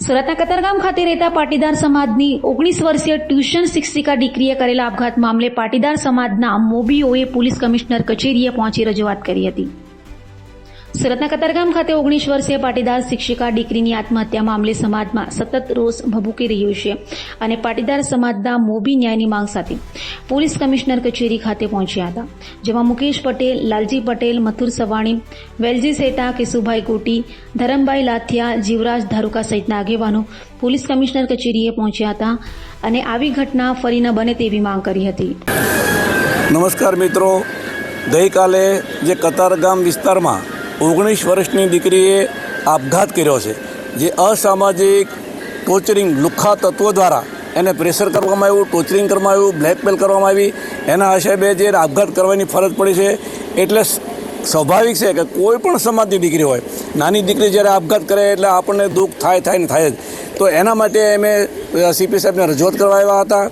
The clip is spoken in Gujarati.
સુરતના કતારગામ ખાતે રહેતા પાટીદાર સમાજની 19 વર્ષીય ટ્યુશન શિક્ષિકા દીકરીએ કરેલા આપઘાત મામલે પાટીદાર સમાજના મોભીઓએ પોલીસ કમિશનર કચેરીએ પહોંચી રજૂઆત કરી હતી। સુરતના કતારગામ ખાતે 19 વર્ષીય પાટીદાર શિક્ષિકા દીકરીની આત્મહત્યા મામલે સમાજમાં સતત રોષ ભભૂકી રહ્યો છે અને પાટીદાર સમાજના મોભી ન્યાયની માંગ સાથે પોલીસ કમિશનર કચેરી ખાતે પહોંચ્યા હતા, જેમાં મુકેશ પટેલ, લાલજી પટેલ, મથુર સવાણી, વેલજી સેટા, કેશુભાઈ કોટી, ધરમભાઈ લાથિયા, જીવરાજ ધારુકા સહિતના આગેવાનો પોલીસ કમિશનર કચેરીએ પહોંચ્યા હતા અને આવી ઘટના ફરી ન બને તેવી માંગ કરી હતી। નમસ્કાર મિત્રો, ગઈકાલે જે કતારગામ વિસ્તારમાં 19 વર્ષની દીકરીએ આપઘાત કર્યો છે, જે અસામાજિક ટોર્ચરિંગ લુખ્ખા તત્વો દ્વારા એને પ્રેશર કરવામાં આવ્યું, ટોર્ચરિંગ કરવામાં આવ્યું, બ્લેકમેલ કરવામાં આવી, એના હિસાબે જે આપઘાત કરવાની ફરજ પડી છે। એટલે સ્વાભાવિક છે કે કોઈ પણ સમાજની દીકરી હોય, નાની દીકરી જ્યારે આપઘાત કરે એટલે આપણને દુઃખ થાય જ। તો એના માટે અમે સીપી સાહેબને રજૂઆત કરવા આવ્યા હતા।